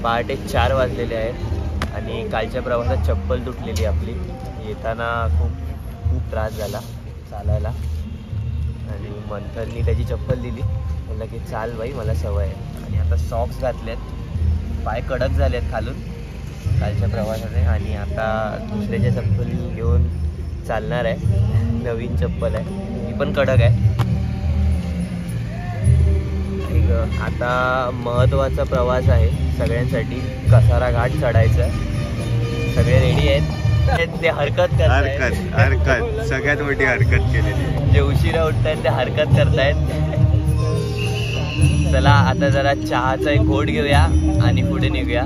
पहाटे 4 वाजलेले आहेत आणि कालच्या प्रवासात चप्पल तुटलेली आपली. येताना खूप त्रास झाला चालायला आणि मंथननी त्याची चप्पल दिली, म्हणलं की चाल बाई मला सवय आहे. आणि आता सॉक्स घातलेत, पाय कडक झालेत खालून कालच्या प्रवासाने आणि आता दुसऱ्याच्या चप्पल घेऊन चालणार आहे. नवीन चप्पल आहे, ती पण कडक आहे. आता महत्त्वाचा प्रवास आहे सगळ्यांसाठी, कसारा घाट चढायचा. सगळे रेडी आहेत, ते हरकत हरकत सगळ्यात मोठी हरकत केलेली. जे उशिरा उठतायत ते हरकत करतायत. चला आता जरा चहाचा एक घोट घेऊया आणि पुढे निघूया.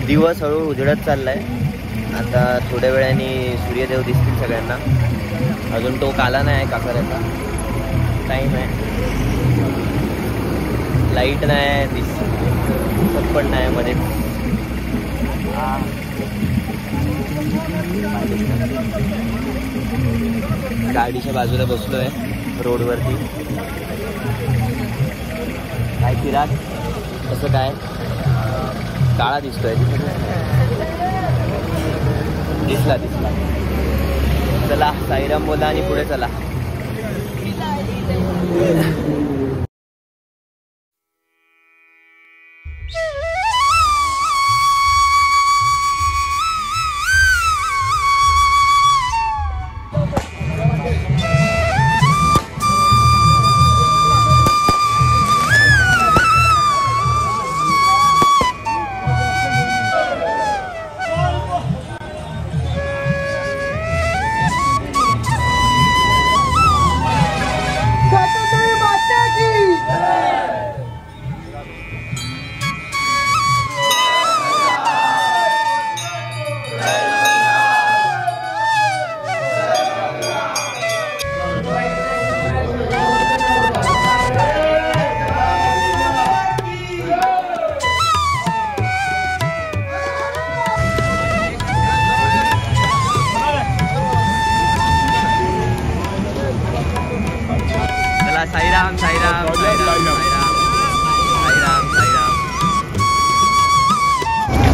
दिवस हळू उजळत चाललाय. आता थोड्या वेळाने सूर्यदेव दिसतील सगळ्यांना. अजून तो आला नाही काकऱ्याचा, टाईम आहे. लाईट नाही, दिसत पण नाही मध्ये. गाडीच्या बाजूला बसलोय रोडवरती. काय फिराक असं काय काळा दिसतोय, दिसला. चला साईराम बोला आणि पुढे चला.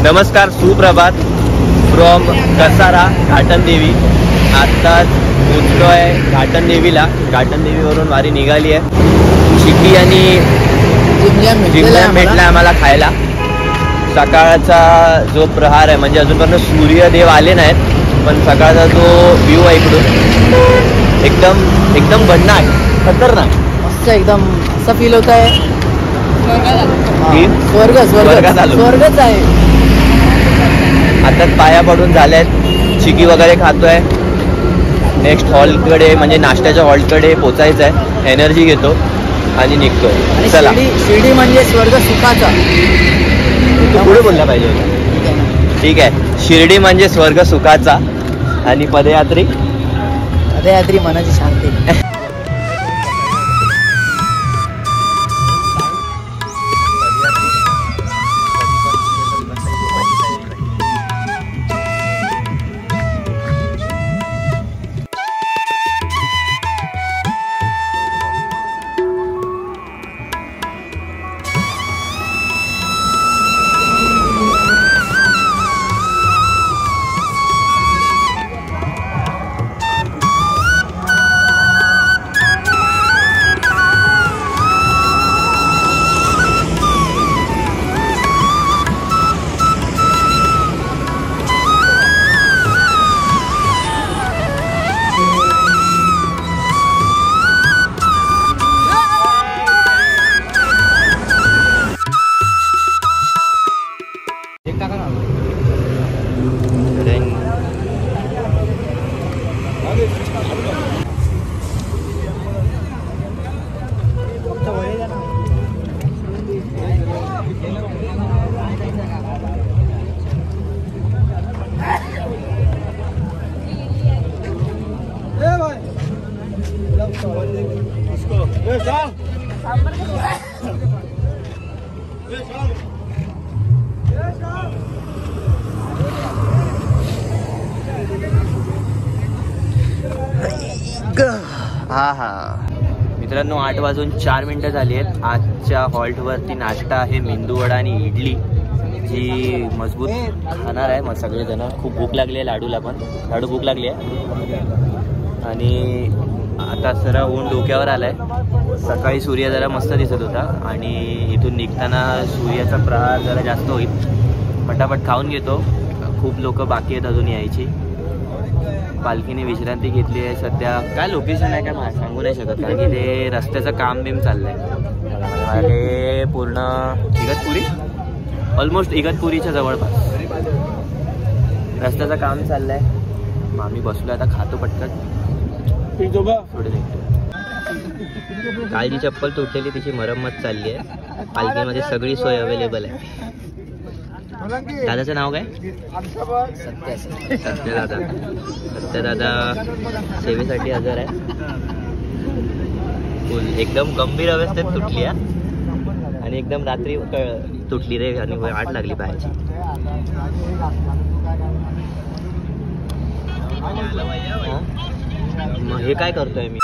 नमस्कार, सुप्रभात फ्रॉम कसारा घाटनदेवी. आत्ताच पोचलो आहे घाटनदेवीला. घाटनदेवीवरून वारी निघाली आहे. चिकी आणि जिमल्याम भेटला आम्हाला खायला. सकाळचा जो प्रहार आहे, म्हणजे अजूनपर्यंत सूर्यदेव आले नाहीत, पण सकाळचा जो व्ह्यू आहे इकडून एकदम भन्नाट, खतरनाक, मस्त एकदम असं फील होत आहे. स्वर्गच आहे. आता पाया पडून झाल्यात, चिकी वगैरे खातोय. नेक्स्ट हॉलकडे म्हणजे नाश्त्याच्या हॉलकडे पोचायचं आहे. एनर्जी घेतो आणि निघतो. आणि चला. शिर्डी म्हणजे स्वर्ग सुखाचा. तू पुढे बोलला पाहिजे होता. ठीक आहे. शिर्डी म्हणजे स्वर्ग सुखाचा आणि पदयात्री मनाची शांती. मित्रांनो 8:04 झाली आहेत. आजच्या हॉल्टवरती नाश्ता आहे मेंदूवडा आणि इडली, जी मजबूत खाणार आहे. मग सगळेजण खूप भूक लागली आहे. लाडूला पण भूक लागली आहे. आणि आता सरा ऊन डोक्यावर आलाय. सकाळी सूर्य जरा मस्त दिसत होता आणि इथून निघताना सूर्याचा प्रहार जरा जास्त होईल. पटापट खाऊन घेतो. खूप लोक बाकी आहेत अजून यायची. पालखीने विश्रांती घेतली आहे. सध्या काय लोकेशन आहे काय सांगू नाही शकत, कारण की ते रस्त्याचं काम बिम चाललंय. हे पूर्ण इगतपुरी, ऑलमोस्ट इगतपुरीच्या जवळपास रस्त्याचं काम चाललंय. मग आम्ही बसलो आता, खातो पटकन. थोडे कालची चप्पल तुटलेली, तिची मरम्मत चालली आहे. पालखीमध्ये सगळी सोय अवेलेबल आहे. दादाचं नाव काय? सत्यदादा. सत्यदादा सेवेसाठी हजर आहे. फुल एकदम गंभीर अवस्थेत तुटली आहे आणि एकदम रात्री तुटली रे, आणि वाट लागली पाहायची. मग हे काय करतोय मी?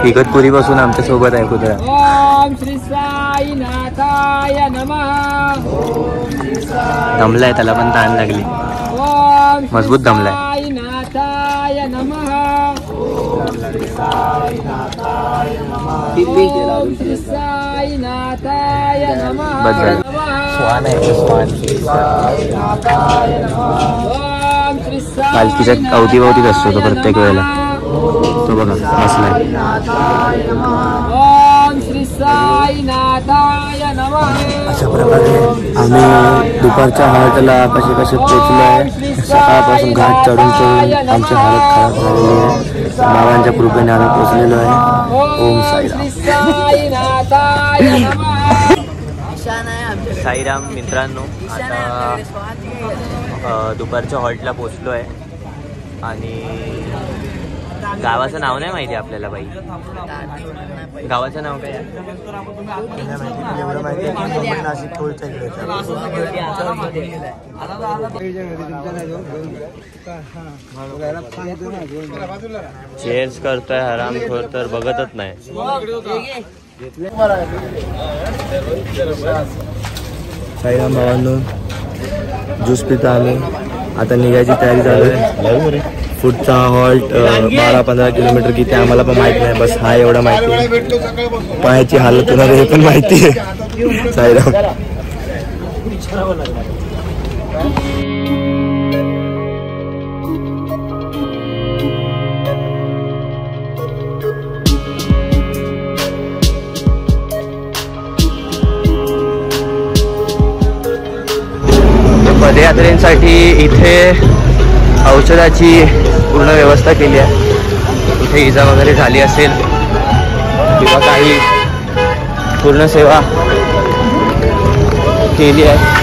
इगतपुरी पासून आमच्या सोबत आहे कुत्रा. ओम श्री साईनाथाय नमः. दमलाय, त्याला पण ताण लागली. ओम मजबूत दमलाय. साईनाथाय नमः. ओम श्री साईनाथाय नमः. बदल स्वान आहे, स्वान. पालखीच्या अवतीभवतीच असतो तो प्रत्येक वेळेला. तो बघा बसलाय. ओम श्री साईनाथाय नमः. अशा प्रकारे आम्ही दुपारच्या हॉल्टला कसे पोचलो आहे. सकाळपासून घाट चढून चढून आमची हालत खराब झालेली आहे. बाबांच्या कृपेने आम्ही पोचलेलो आहे. ओम साईराम. मित्रांनो, आता दुपारच्या हॉल्टला पोचलो आहे आणि गावाचं नाव नाही माहिती आपल्याला. बाई, गावाचं नाव काय? एवढं माहिती नाशिक चेअर्स करतोय हरामखोर, तर बघतच नाही. साईराम भावांनो, ज्यूस पिता आम्ही. आता निघायची तयारी चालू आहे. पुढचा हॉल्ट 12-15 किलोमीटर किती आम्हाला पण माहित नाही, बस हा एवढा माहिती आहे. पायाची हालत होणार हे पण माहिती आहे. साईराम. पदयात्रेसाठी इथे औषधाची पूर्ण व्यवस्था केली आहे. इथे इजा वगैरे झाली असेल किंवा काही पूर्ण सेवा केली आहे.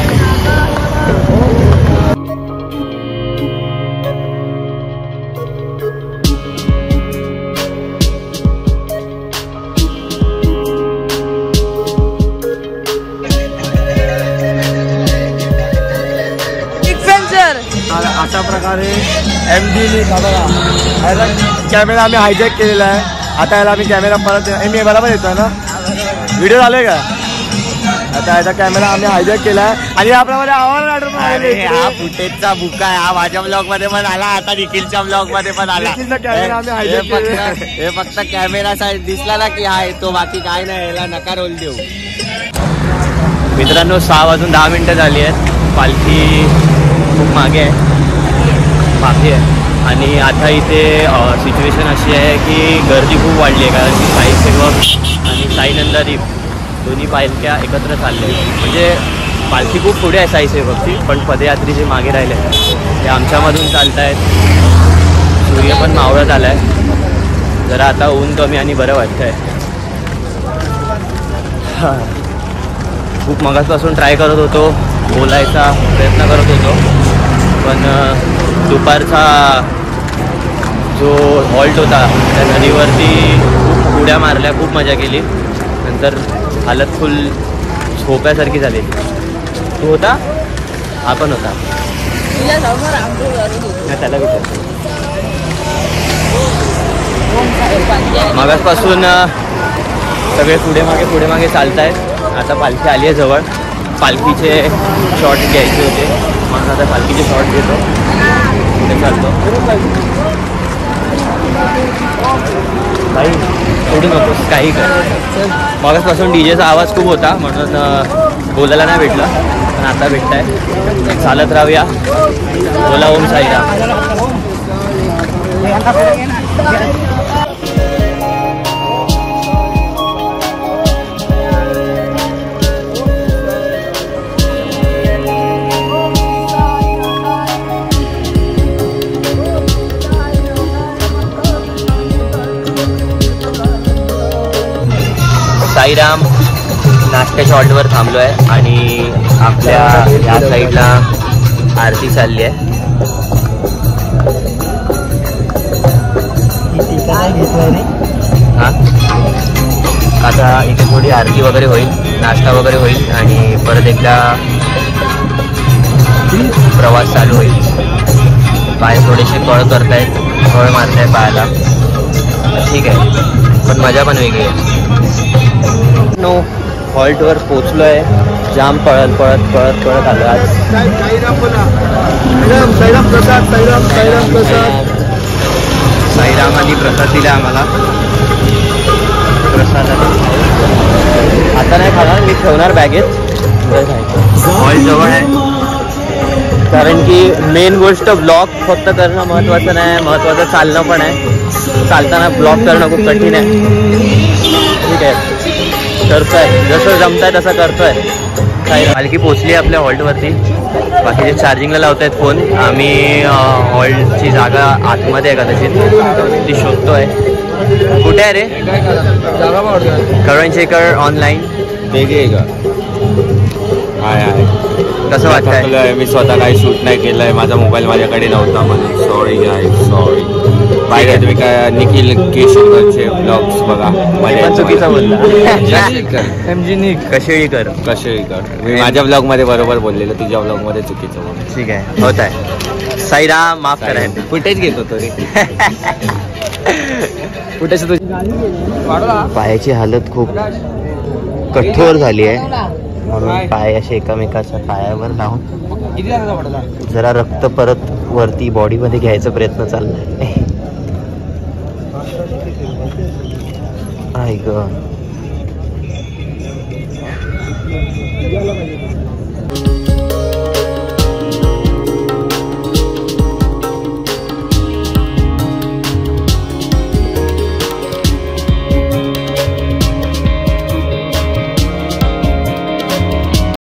अशा प्रकारे MD कॅमेरा आम्ही हायजॅक केलेला आहे. आता याला आम्ही कॅमेरा परत मी बरोबर येतोय ना, व्हिडिओ झाले का? आता याचा कॅमेरा आम्ही हायजॅक केला आहे आणि याप्रमाणे आव्हान हा फुटेजचा बुका आहे. हा माझ्या ब्लॉग मध्ये पण आला, आता निखिलच्या ब्लॉग मध्ये पण आला. हे फक्त कॅमेरा साईड दिसला ना की हा येतो, बाकी काय नाही. याला नका रोल देऊ. मित्रांनो 6 वाजून 10 मिनिटं झाली आहेत. पालखी खूप मागे आहे, बाकी आहे. आणि आता इथे सिच्युएशन अशी आहे की गर्दी खूप वाढली आहे, कारण की साई सेवक आणि साई नंदादीप दोन्ही पालख्या एकत्र चालले आहेत. म्हणजे पालखी खूप पुढे आहे साई सेवकची, पण पदयात्री जे मागे राहिले ते आमच्यामधून चालत आहेत. सूर्य पण मावळत आला आहे. जरा आता ऊन कमी आणि बरं वाटतं आहे. खूप मगाचपासून ट्राय करत होतो, बोलायचा प्रयत्न करत होतो, पण दुपारचा जो हॉल्ट होता त्या नदीवरती खूप उड्या मारल्या, खूप मजा केली. नंतर हालत फुल झोप्यासारखी झाली. तू होता? हा पण होता. त्याला विचार. मागासपासून सगळे पुढे मागे चालत आहेत. आता पालखी आली आहे जवळ. पालखीचे शॉट घ्यायचे होते म्हणून आता पालखीचे शॉट घेतो. पुढे चालतो. काही सोडू नकोस, काही कर. मागासपासून डीजेचा आवाज खूप होता म्हणून बोलायला नाही भेटला, पण आता भेटताय. चालत राहूया. बोला ओम साईराम. साईराम नाश्त्याच्या हॉल्टवर थांबलो आहे आणि आपल्या या साईडला आरती चालली आहे. हां, आता इथे थोडी आरती वगैरे होईल, नाश्ता वगैरे होईल आणि परत एकदा प्रवास चालू होईल. पाय थोडेसे कळ करतायत, कळ मारताय पायाला. ठीक आहे, पण मजा पण वेगळी आहे. हॉल्टवर पोचलो आहे. जाम पळत आलो आज. साईराम आणि प्रसाद दिला आम्हाला. प्रसाद आता नाही खाणार, मी ठेवणार बॅगेत. हॉल्ट जवळ आहे, कारण की मेन गोष्ट ब्लॉग फक्त करणं महत्त्वाचं नाही, महत्त्वाचं चालणं पण आहे. चालताना ब्लॉग करणं खूप कठीण आहे. ठीक आहे, करतोय जसं जमताय तसं करतोय. पालखी पोचली आपल्या हॉल्टवरती. बाकीचे चार्जिंगला लावत आहेत फोन. आम्ही हॉल्टची जागा आतमध्ये आहे का तशी ती शोधतोय. कुठे आहे रे? करण शेखर ऑनलाईन वेगळी आहे का? आहे. कसं वाटतंय? मी स्वतः काही शूट नाही केलंय. माझा मोबाईल माझ्याकडे नव्हता. मला सॉरी सॉरी. बाहेर तुम्ही काय निखिल केशवकरचे ब्लॉग्स बघा. मला चुकीचा बोलला. कशेळीकर मी माझ्या ब्लॉग मध्ये बरोबर बोललेलं, तुझ्या ब्लॉग मध्ये चुकीचं बोल. ठीक आहे, होत आहे. साईराम माफ करा. फुटेज घेत होतो रे. फुटेज पायाची हालत खूप कठोर झाली आहे म्हणून पाय असे एकामेकाच्या पायावर लावून जरा रक्त परत वरती बॉडीमध्ये घ्यायचा प्रयत्न चाललाय. ऐक